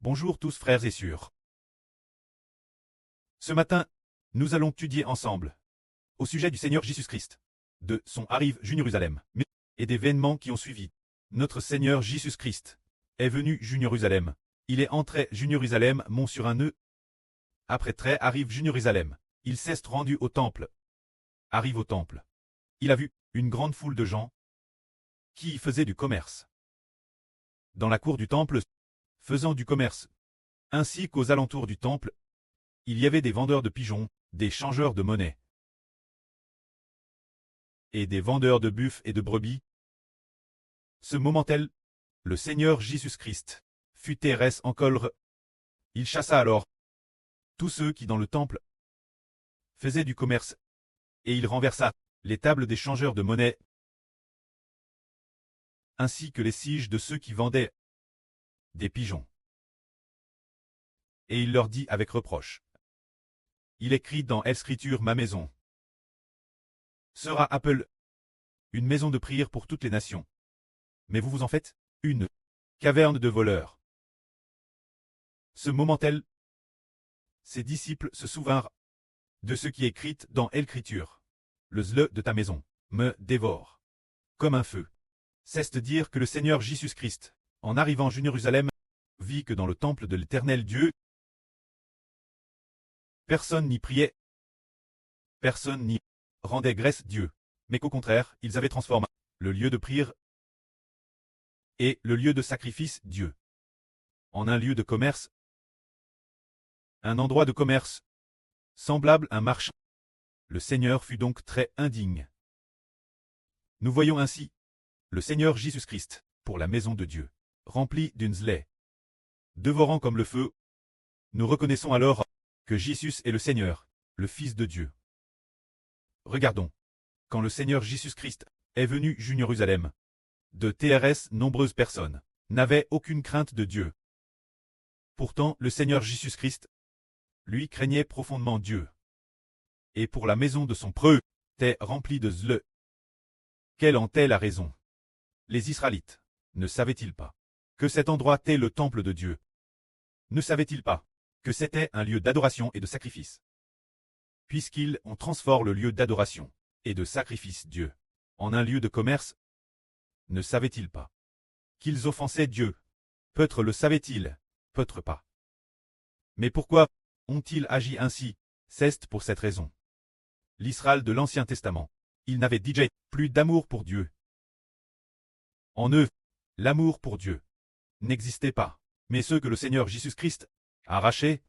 Bonjour tous frères et sœurs. Ce matin, nous allons étudier ensemble au sujet du Seigneur Jésus-Christ, de son arrive Jérusalem, et des événements qui ont suivi. Notre Seigneur Jésus-Christ est venu Jérusalem. Il est entré Jérusalem, mont sur un nœud. Après trait arrive Jérusalem. Il s'est rendu au temple. Arrive au temple. Il a vu une grande foule de gens qui y faisaient du commerce. Dans la cour du temple, faisant du commerce, ainsi qu'aux alentours du temple, il y avait des vendeurs de pigeons, des changeurs de monnaie, et des vendeurs de buffles et de brebis. Ce moment-là, le Seigneur Jésus-Christ fut terrestre en colère. Il chassa alors tous ceux qui dans le temple faisaient du commerce, et il renversa les tables des changeurs de monnaie, ainsi que les sièges de ceux qui vendaient des pigeons. Et il leur dit avec reproche: il écrit dans l'Écriture, ma maison sera appelée une maison de prière pour toutes les nations. Mais vous vous en faites une caverne de voleurs. Ce moment-là, ses disciples se souvinrent de ce qui est écrit dans l'Écriture. Le zèle de ta maison me dévore comme un feu. C'est-à-dire que le Seigneur Jésus-Christ, en arrivant à Jérusalem, vit que dans le temple de l'Éternel Dieu, personne n'y priait, personne n'y rendait grâce Dieu, mais qu'au contraire, ils avaient transformé le lieu de prière et le lieu de sacrifice Dieu en un lieu de commerce, un endroit de commerce, semblable à un marché. Le Seigneur fut donc très indigne. Nous voyons ainsi le Seigneur Jésus-Christ, pour la maison de Dieu, rempli d'une zèle, dévorant comme le feu. Nous reconnaissons alors que Jésus est le Seigneur, le Fils de Dieu. Regardons, quand le Seigneur Jésus-Christ est venu Jérusalem, de TRS nombreuses personnes n'avaient aucune crainte de Dieu. Pourtant, le Seigneur Jésus-Christ, lui, craignait profondément Dieu. Et pour la maison de son preux, était remplie de zèle. Quelle en est la raison? Les Israélites ne savaient-ils pas que cet endroit était le temple de Dieu? Ne savaient-ils pas que c'était un lieu d'adoration et de sacrifice? Puisqu'ils ont transformé le lieu d'adoration et de sacrifice Dieu en un lieu de commerce, ne savaient-ils pas qu'ils offensaient Dieu? Peut-être le savaient-ils, peut-être pas. Mais pourquoi ont-ils agi ainsi? C'est pour cette raison. L'Israël de l'Ancien Testament, ils n'avaient déjà plus d'amour pour Dieu. En eux, l'amour pour Dieu n'existait pas, mais ceux que le Seigneur Jésus-Christ a arrachés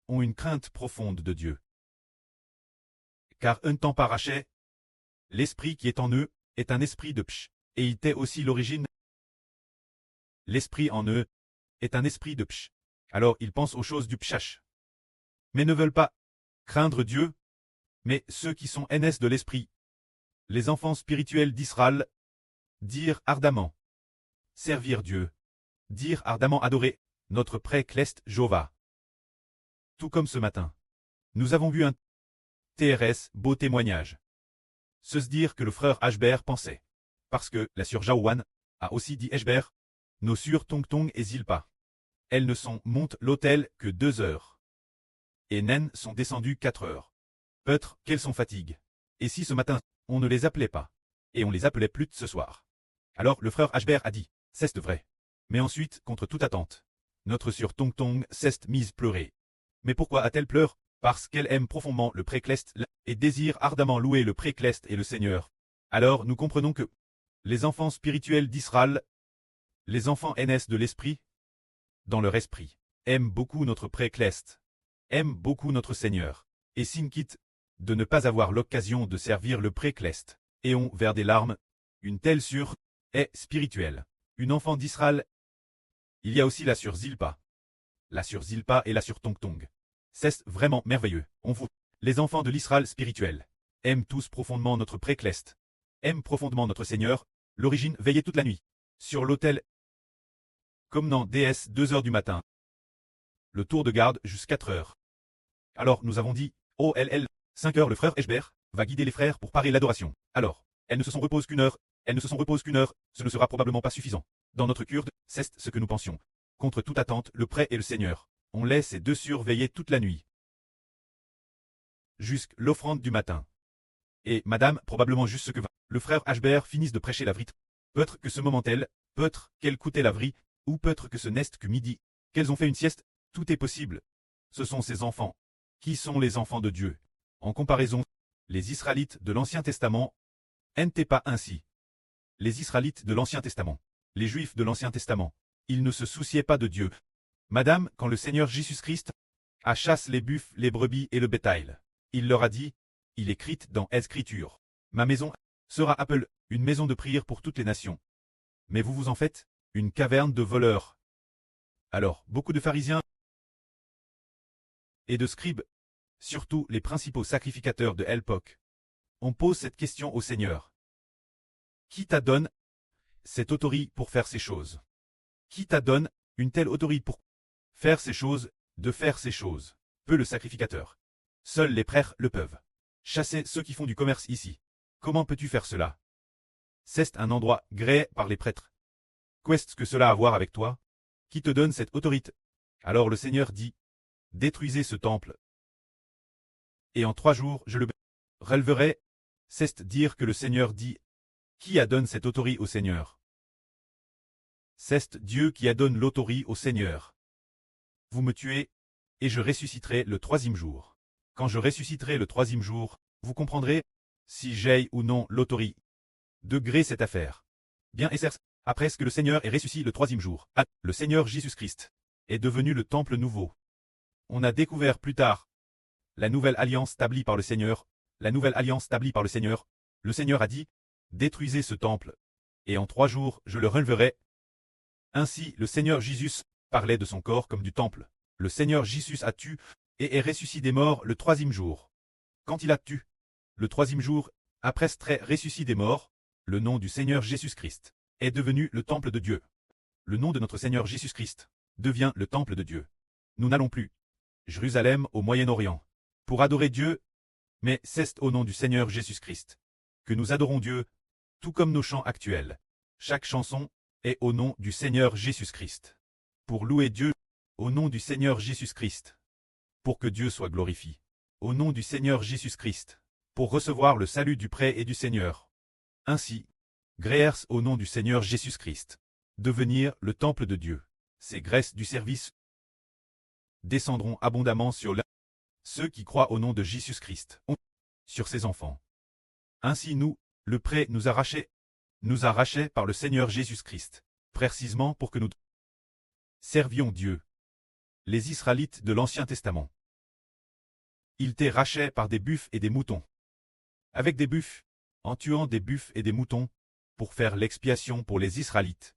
ont une crainte profonde de Dieu. Car un temps par arraché, l'esprit qui est en eux est un esprit de psh, et il était aussi l'origine. L'esprit en eux est un esprit de psh, alors ils pensent aux choses du pshach, mais ne veulent pas craindre Dieu, mais ceux qui sont NS de l'esprit, les enfants spirituels d'Israël, dire ardemment servir Dieu, dire ardemment adorer notre pré-cleste Jéhovah. Tout comme ce matin, nous avons vu un TRS beau témoignage. Se dire que le frère Ashbert pensait, parce que la sœur Jaouane a aussi dit Ashbert, nos sœurs Tong Tong et Zilpa, elles ne sont montent l'hôtel que 2 heures. Et Nen sont descendues 4 heures. Peut-être qu'elles sont fatiguées. Et si ce matin, on ne les appelait pas, et on les appelait plus ce soir. Alors le frère Ashbert a dit, c'est vrai. Mais ensuite, contre toute attente, notre sœur Tong Tong s'est mise pleurer. Mais pourquoi a-t-elle pleuré? Parce qu'elle aime profondément le pré-cleste et désire ardemment louer le pré-cleste et le Seigneur. Alors nous comprenons que les enfants spirituels d'Israël, les enfants NS de l'esprit, dans leur esprit, aiment beaucoup notre pré-cleste, aiment beaucoup notre Seigneur, et s'inquiètent de ne pas avoir l'occasion de servir le pré-cleste, et ont vers des larmes. Une telle sœur est spirituelle. Une enfant d'Israël. Il y a aussi la sœur Zilpa. La sœur Zilpa et la sœur Tong Tong. C'est vraiment merveilleux. On vous, les enfants de l'Israël spirituel, aiment tous profondément notre pré-cleste, aiment profondément notre Seigneur. L'origine veillait toute la nuit sur l'autel, comme dans DS 2 heures du matin. Le tour de garde jusqu'à 4 heures. Alors nous avons dit, OLL, 5 heures le frère Ashbert va guider les frères pour parer l'adoration. Alors, elles ne se sont reposées qu'une heure, elles ne se sont reposées qu'une heure, ce ne sera probablement pas suffisant. Dans notre kurde, c'est ce que nous pensions. Contre toute attente, le prêtre et le Seigneur. On laisse ces deux surveiller toute la nuit. Jusqu'à l'offrande du matin. Et, madame, probablement juste ce que le frère Ashbert finisse de prêcher la vrille. Peut-être que ce moment-elle, peut-être qu'elle coûtait la vrille, ou peut-être que ce n'est que midi, qu'elles ont fait une sieste, tout est possible. Ce sont ces enfants. Qui sont les enfants de Dieu? En comparaison, les Israélites de l'Ancien Testament n'étaient pas ainsi. Les Israélites de l'Ancien Testament, les Juifs de l'Ancien Testament, ils ne se souciaient pas de Dieu. Madame, quand le Seigneur Jésus-Christ a chassé les buffles, les brebis et le bétail, il leur a dit, il écrit dans l'Écriture, ma maison sera appelée une maison de prière pour toutes les nations. Mais vous vous en faites une caverne de voleurs. Alors, beaucoup de pharisiens et de scribes, surtout les principaux sacrificateurs de l'époque, on pose cette question au Seigneur. Qui t'a donné cette autorité pour faire ces choses? Qui t'a donné une telle autorité pour faire ces choses, de faire ces choses? Peu le sacrificateur. Seuls les prêtres le peuvent. Chasser ceux qui font du commerce ici. Comment peux-tu faire cela? C'est un endroit gréé par les prêtres. Qu'est-ce que cela a à voir avec toi? Qui te donne cette autorité? Alors le Seigneur dit, détruisez ce temple. Et en 3 jours, je le relèverai. C'est dire que le Seigneur dit, qui a donné cette autorité au Seigneur? C'est Dieu qui a donné l'autorité au Seigneur. Vous me tuez, et je ressusciterai le 3e jour. Quand je ressusciterai le 3e jour, vous comprendrez si j'ai ou non l'autorité de gré cette affaire. Bien et certes, après ce que le Seigneur est ressuscité le 3e jour, le Seigneur Jésus-Christ est devenu le temple nouveau. On a découvert plus tard la nouvelle alliance établie par le Seigneur, la nouvelle alliance établie par le Seigneur. Le Seigneur a dit, détruisez ce temple, et en 3 jours je le releverai. Ainsi le Seigneur Jésus parlait de son corps comme du temple. Le Seigneur Jésus a tué et est ressuscité des morts le 3e jour. Quand il a tué, le 3e jour, après être ressuscité des morts, le nom du Seigneur Jésus-Christ est devenu le temple de Dieu. Le nom de notre Seigneur Jésus-Christ devient le temple de Dieu. Nous n'allons plus Jérusalem au Moyen-Orient pour adorer Dieu, mais c'est au nom du Seigneur Jésus-Christ que nous adorons Dieu, tout comme nos chants actuels. Chaque chanson est au nom du Seigneur Jésus-Christ. Pour louer Dieu, au nom du Seigneur Jésus-Christ. Pour que Dieu soit glorifié. Au nom du Seigneur Jésus-Christ. Pour recevoir le salut du prêtre et du Seigneur. Ainsi, grâce au nom du Seigneur Jésus-Christ. Devenir le temple de Dieu. Ces grâces du service descendront abondamment sur ceux qui croient au nom de Jésus-Christ, sur ses enfants. Ainsi nous, le prêtre nous a rachetés par le Seigneur Jésus-Christ, précisément pour que nous servions Dieu. Les Israélites de l'Ancien Testament. Ils étaient rachetés par des buffles et des moutons. Avec des buffles, en tuant des buffles et des moutons, pour faire l'expiation pour les Israélites.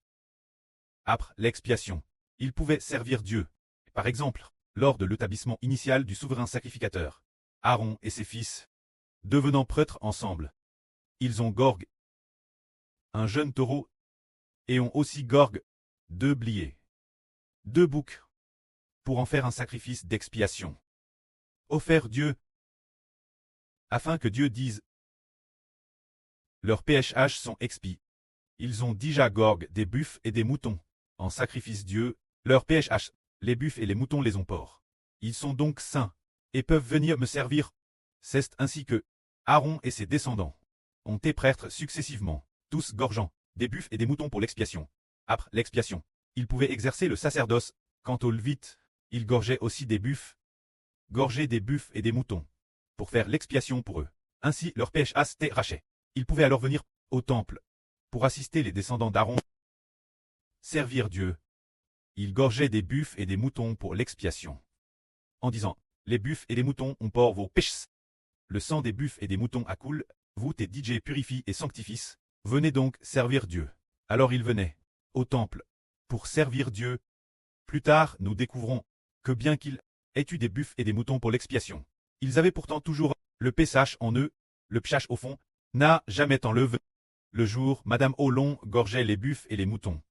Après l'expiation, ils pouvaient servir Dieu. Par exemple, lors de l'établissement initial du souverain sacrificateur, Aaron et ses fils, devenant prêtres ensemble, ils ont gorgué un jeune taureau et ont aussi gorgué 2 bliers, 2 boucs, pour en faire un sacrifice d'expiation. Offert Dieu, afin que Dieu dise, leurs péchés sont expiés. Ils ont déjà gorgué des buffles et des moutons, en sacrifice Dieu, leurs péchés, les buffles et les moutons les ont ports. Ils sont donc saints, et peuvent venir me servir. C'est ainsi que Aaron et ses descendants ont été prêtres successivement, tous gorgeant des buffles et des moutons pour l'expiation. Après l'expiation, ils pouvaient exercer le sacerdoce. Quant aux Lévites, ils gorgeaient aussi des buffles, gorgeaient des buffles et des moutons, pour faire l'expiation pour eux. Ainsi leurs péchés étaient rachetés. Ils pouvaient alors venir au temple, pour assister les descendants d'Aaron, servir Dieu. Ils gorgeaient des buffles et des moutons pour l'expiation. En disant, les buffles et les moutons ont port vos péchés. Le sang des buffles et des moutons accoule, vous tes DJ purifie et sanctifie. Venez donc servir Dieu. Alors ils venaient au temple pour servir Dieu. Plus tard, nous découvrons que bien qu'ils aient eu des buffles et des moutons pour l'expiation, ils avaient pourtant toujours le péchage en eux. Le péchage au fond n'a jamais enlevé. Le jour, Madame Olon gorgeait les buffles et les moutons.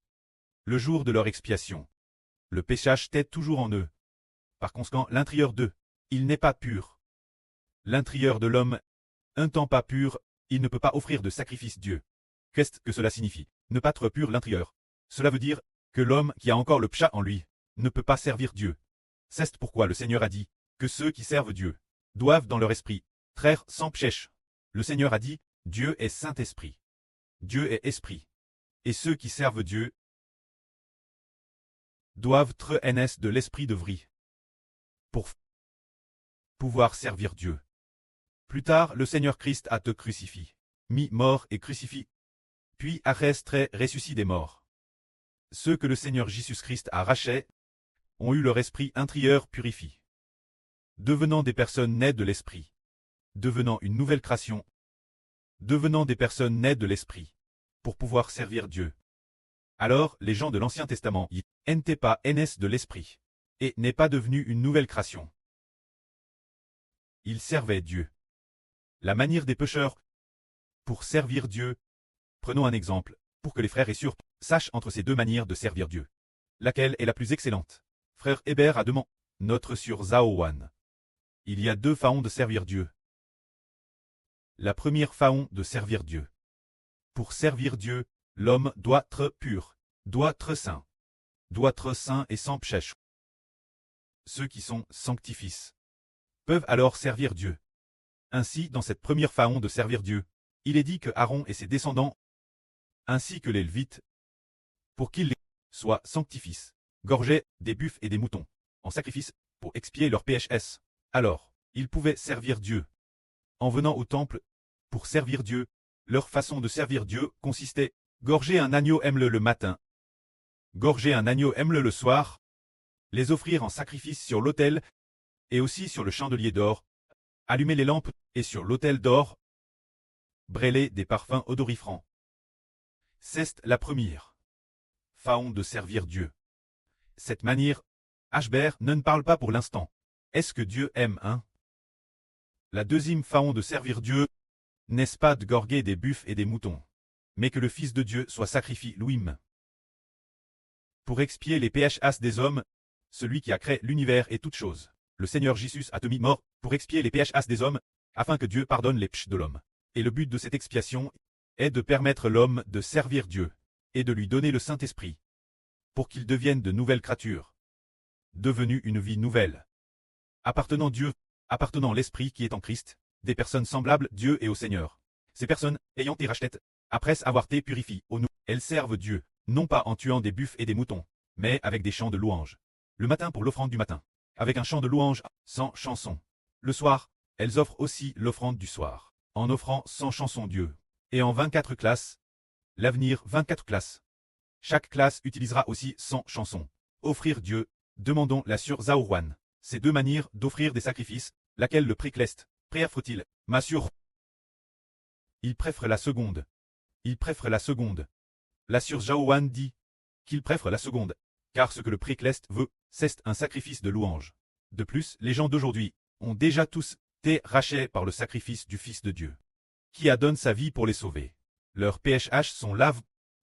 Le jour de leur expiation, le péchage était toujours en eux. Par conséquent, l'intérieur d'eux, il n'est pas pur. L'intérieur de l'homme, un temps pas pur, il ne peut pas offrir de sacrifice Dieu. Qu'est-ce que cela signifie? Ne pas être pur l'intérieur. Cela veut dire que l'homme qui a encore le pshat en lui ne peut pas servir Dieu. C'est pourquoi le Seigneur a dit que ceux qui servent Dieu doivent dans leur esprit traire sans pshèche. Le Seigneur a dit, Dieu est Saint-Esprit. Dieu est Esprit. Et ceux qui servent Dieu doivent tre ns de l'esprit de vri pour pouvoir servir Dieu. Plus tard, le Seigneur Christ a te crucifié, mis mort et crucifié, puis a ressuscité des morts. Ceux que le Seigneur Jésus-Christ a rachetés ont eu leur esprit intérieur purifié, devenant des personnes nées de l'esprit, devenant une nouvelle création, devenant des personnes nées de l'esprit, pour pouvoir servir Dieu. Alors, les gens de l'Ancien Testament y n'étaient pas ns de l'esprit, et n'est pas devenu une nouvelle création. Ils servaient Dieu. La manière des pécheurs pour servir Dieu. Prenons un exemple, pour que les frères et sœurs sachent entre ces deux manières de servir Dieu. Laquelle est la plus excellente? Frère Hébert a demandé, notre sur Zaowan. Il y a deux façons de servir Dieu. La première façon de servir Dieu. Pour servir Dieu, l'homme doit être pur, doit être saint et sans pshèche. Ceux qui sont sanctifis peuvent alors servir Dieu. Ainsi, dans cette première façon de servir Dieu, il est dit que Aaron et ses descendants, ainsi que les Lévites, pour qu'ils soient sanctifis, gorgeaient des buffles et des moutons, en sacrifice, pour expier leurs PHS. Alors, ils pouvaient servir Dieu. En venant au temple, pour servir Dieu, leur façon de servir Dieu consistait, gorger un agneau le matin, gorger un agneau le soir, les offrir en sacrifice sur l'autel, et aussi sur le chandelier d'or, allumer les lampes, et sur l'autel d'or, brûler des parfums odorifrants. C'est la première façon de servir Dieu. Cette manière, Ashbert ne parle pas pour l'instant. Est-ce que Dieu aime un? La deuxième façon de servir Dieu, n'est-ce pas de gorger des buffles et des moutons, mais que le Fils de Dieu soit sacrifié lui-même. Pour expier les PHS des hommes, celui qui a créé l'univers et toutes choses, le Seigneur Jésus a été mis mort pour expier les PHS des hommes, afin que Dieu pardonne les pshs de l'homme. Et le but de cette expiation est de permettre l'homme de servir Dieu, et de lui donner le Saint-Esprit, pour qu'il devienne de nouvelles créatures, devenu une vie nouvelle, appartenant Dieu, appartenant l'Esprit qui est en Christ, des personnes semblables Dieu et au Seigneur. Ces personnes, ayant été rachetées, après avoir été purifiées au nous, elles servent Dieu, non pas en tuant des buffles et des moutons, mais avec des chants de louange. Le matin pour l'offrande du matin, avec un chant de louange, sans chanson. Le soir, elles offrent aussi l'offrande du soir, en offrant sans chanson Dieu. Et en 24 classes, l'avenir 24 classes. Chaque classe utilisera aussi 100 chansons. Offrir Dieu, demandons la sur Zaourwan. Ces deux manières d'offrir des sacrifices, laquelle le précleste, préaffre-t-il, m'assure. Il préfère la seconde. Il préfère la seconde. La sur Zaourwan dit qu'il préfère la seconde, car ce que le précleste veut, c'est un sacrifice de louange. De plus, les gens d'aujourd'hui ont déjà tous été rachetés par le sacrifice du Fils de Dieu, qui a donné sa vie pour les sauver. Leurs PHH sont lavés,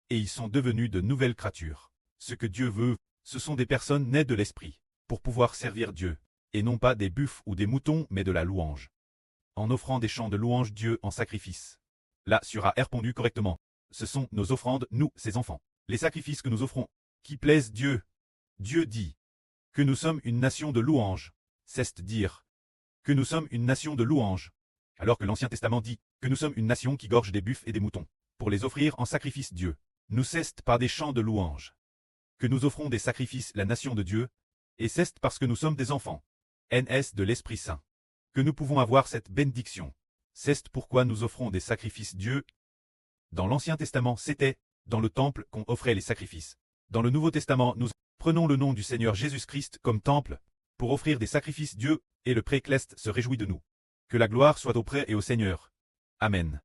et ils sont devenus de nouvelles créatures. Ce que Dieu veut, ce sont des personnes nées de l'Esprit, pour pouvoir servir Dieu, et non pas des buffles ou des moutons, mais de la louange. En offrant des chants de louange Dieu en sacrifice. Là sera répondu correctement. Ce sont nos offrandes, nous, ses enfants. Les sacrifices que nous offrons, qui plaisent Dieu. Dieu dit que nous sommes une nation de louange. C'est dire que nous sommes une nation de louange. Alors que l'Ancien Testament dit que nous sommes une nation qui gorge des buffles et des moutons, pour les offrir en sacrifice Dieu. Nous c'est par des chants de louange que nous offrons des sacrifices la nation de Dieu, et c'est parce que nous sommes des enfants, NS de l'Esprit Saint, que nous pouvons avoir cette bénédiction. C'est pourquoi nous offrons des sacrifices Dieu. Dans l'Ancien Testament, c'était dans le temple qu'on offrait les sacrifices. Dans le Nouveau Testament, nous prenons le nom du Seigneur Jésus-Christ comme temple, pour offrir des sacrifices Dieu, et le précleste se réjouit de nous. Que la gloire soit auprès et au Seigneur. Amen.